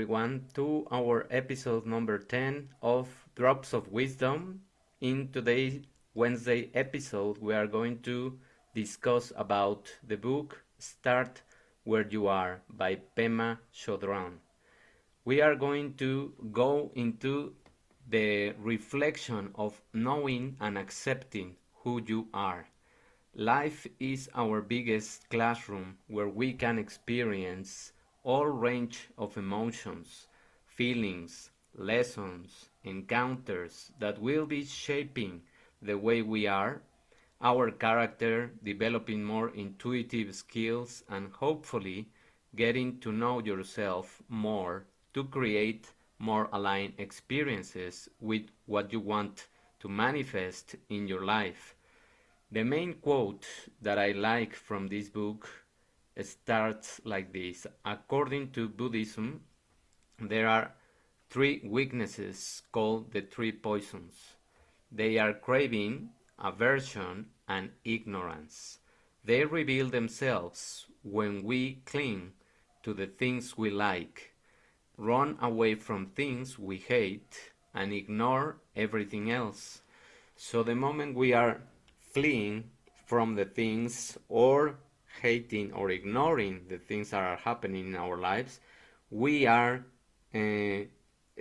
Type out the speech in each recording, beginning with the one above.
everyone to our episode number 10 of Drops of Wisdom. In today's Wednesday episode, we are going to discuss about the book Start Where You Are by Pema Chodron. We are going to go into the reflection of knowing and accepting who you are. Life is our biggest classroom where we can experience all range of emotions, feelings, lessons, encounters that will be shaping the way we are, our character, developing more intuitive skills, and hopefully getting to know yourself more to create more aligned experiences with what you want to manifest in your life. The main quote that I like from this book starts like this. According to Buddhism, there are three weaknesses called the three poisons. They are craving, aversion, and ignorance. They reveal themselves when we cling to the things we like, run away from things we hate, and ignore everything else. So the moment we are fleeing from the things or hating or ignoring the things that are happening in our lives, we are uh,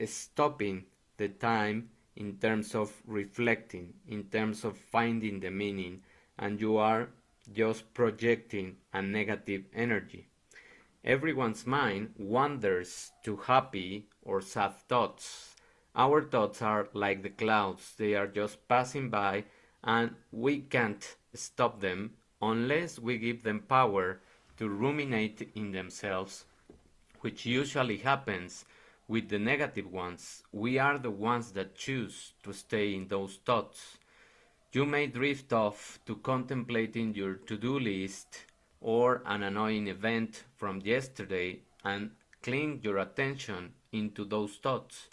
stopping the time in terms of reflecting, in terms of finding the meaning, and you are just projecting a negative energy. Everyone's mind wanders to happy or sad thoughts. Our thoughts are like the clouds, they are just passing by, and we can't stop them unless we give them power to ruminate in themselves, which usually happens with the negative ones. We are the ones that choose to stay in those thoughts. You may drift off to contemplating your to do list or an annoying event from yesterday and cling your attention into those thoughts.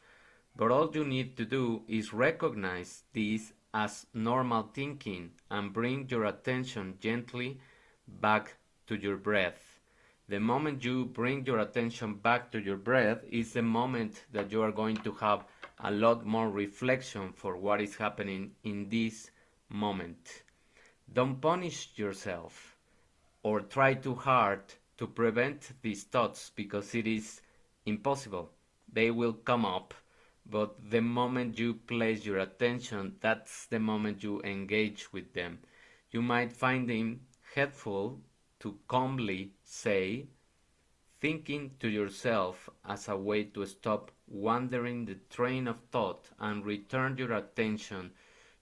But all you need to do is recognize these as normal thinking and bring your attention gently back to your breath. The moment you bring your attention back to your breath is the moment that you are going to have a lot more reflection for what is happening in this moment. Don't punish yourself or try too hard to prevent these thoughts because it is impossible. They will come up, but the moment you place your attention, that's the moment you engage with them. You might find them helpful to calmly say, thinking to yourself as a way to stop wandering the train of thought and return your attention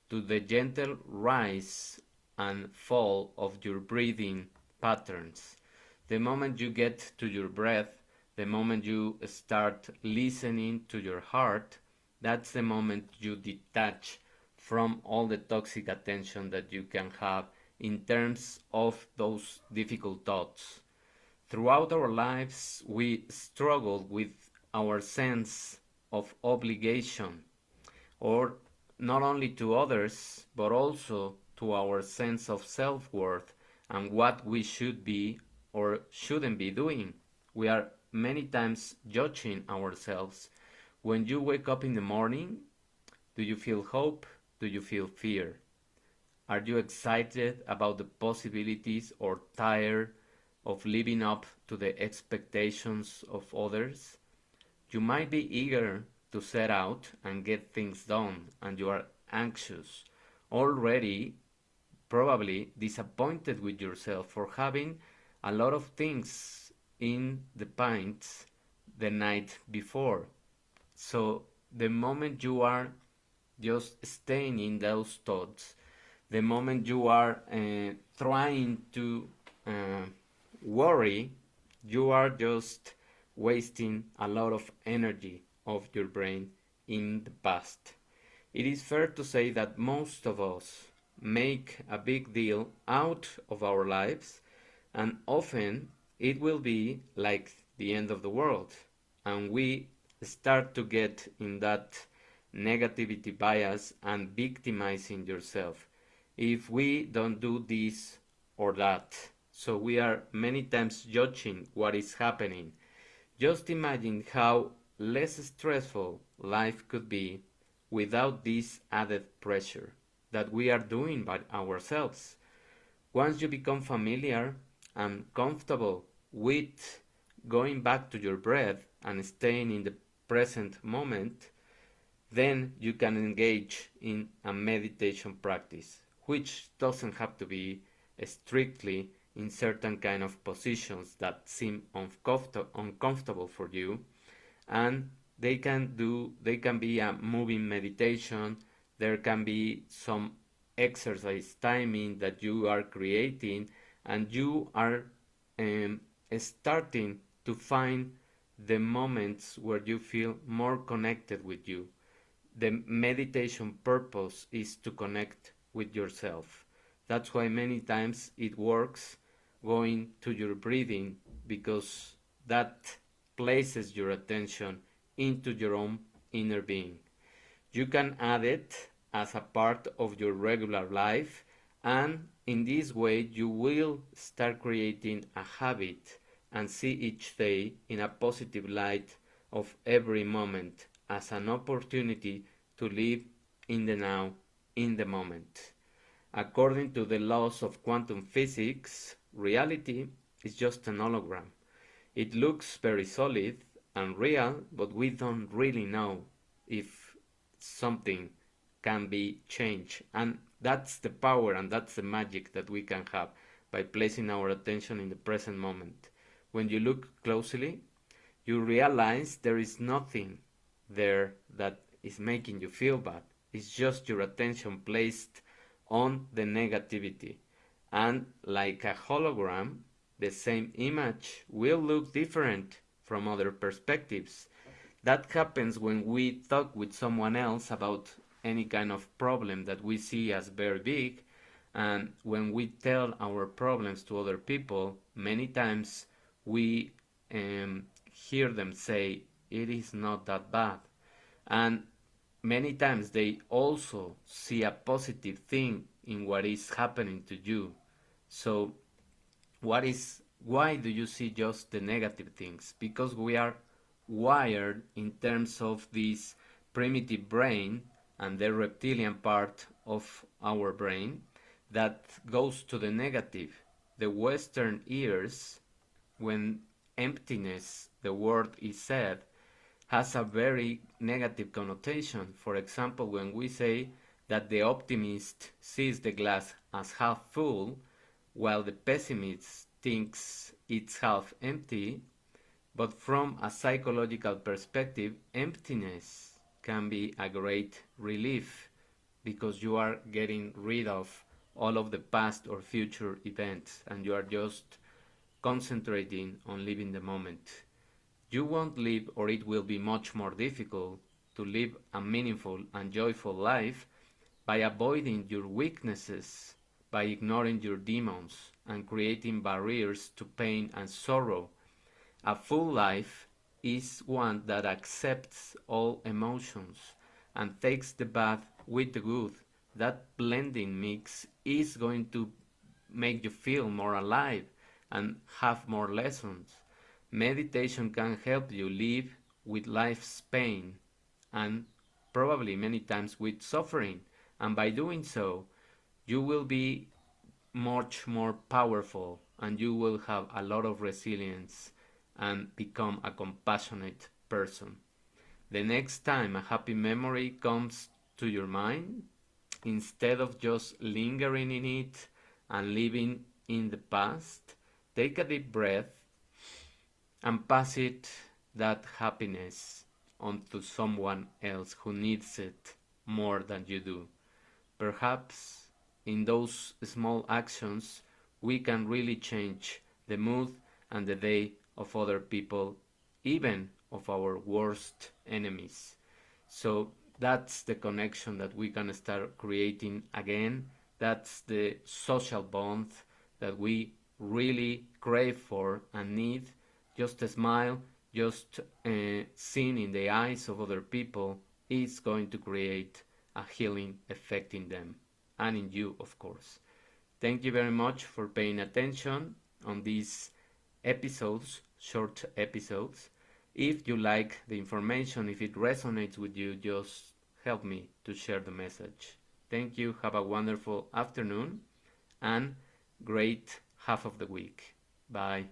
to the gentle rise and fall of your breathing patterns. The moment you get to your breath, the moment you start listening to your heart, that's the moment you detach from all the toxic attention that you can have in terms of those difficult thoughts. Throughout our lives, we struggle with our sense of obligation, or not only to others, but also to our sense of self worth and what we should be or shouldn't be doing. We are many times judging ourselves. When you wake up in the morning, do you feel hope? Do you feel fear? Are you excited about the possibilities or tired of living up to the expectations of others? You might be eager to set out and get things done, and you are anxious, already probably disappointed with yourself for having a lot of things in the pints the night before. So the moment you are just staying in those thoughts, the moment you are trying to uh, worry, you are just wasting a lot of energy of your brain in the past. It is fair to say that most of us make a big deal out of our lives, and often it will be like the end of the world, and we start to get in that negativity bias and victimizing yourself if we don't do this or that. So we are many times judging what is happening. Just imagine how less stressful life could be without this added pressure that we are doing by ourselves. Once you become familiar and comfortable with going back to your breath and staying in the present moment, then you can engage in a meditation practice, which doesn't have to be strictly in certain kind of positions that seem uncomfortable for you, and they can be a moving meditation. There can be some exercise timing that you are creating, and you are um, starting to find the moments where you feel more connected with you. The meditation purpose is to connect with yourself. That's why many times it works going to your breathing, because that places your attention into your own inner being. You can add it as a part of your regular life, and in this way you will start creating a habit and see each day in a positive light of every moment as an opportunity to live in the now, in the moment. According to the laws of quantum physics, reality is just an hologram. It looks very solid and real, but we don't really know if something can be changed. And that's the power and that's the magic that we can have by placing our attention in the present moment. When you look closely, you realize there is nothing there that is making you feel bad. It's just your attention placed on the negativity. And like a hologram, the same image will look different from other perspectives. That happens when we talk with someone else about any kind of problem that we see as very big, and when we tell our problems to other people, many times we hear them say it is not that bad, and many times they also see a positive thing in what is happening to you. So why do you see just the negative things? Because we are wired in terms of this primitive brain and the reptilian part of our brain that goes to the negative. The Western ears, when emptiness, the word is said, has a very negative connotation. For example, when we say that the optimist sees the glass as half full, while the pessimist thinks it's half empty, but from a psychological perspective, emptiness can be a great relief because you are getting rid of all of the past or future events and you are just concentrating on living the moment. You won't live, or it will be much more difficult to live a meaningful and joyful life by avoiding your weaknesses, by ignoring your demons, and creating barriers to pain and sorrow. A full life is one that accepts all emotions and takes the bad with the good. That blending mix is going to make you feel more alive and have more lessons. Meditation can help you live with life's pain and probably many times with suffering. And by doing so, you will be much more powerful and you will have a lot of resilience and become a compassionate person. The next time a happy memory comes to your mind, instead of just lingering in it and living in the past, take a deep breath and pass it, that happiness, onto someone else who needs it more than you do. Perhaps in those small actions we can really change the mood and the day of other people, even of our worst enemies. So that's the connection that we can start creating again. That's the social bond that we really crave for and need. Just a smile, just seeing in the eyes of other people is going to create a healing effect in them and in you, of course. Thank you very much for paying attention on these episodes, short episodes. If you like the information, if it resonates with you, just help me to share the message. Thank you. Have a wonderful afternoon and great half of the week. Bye.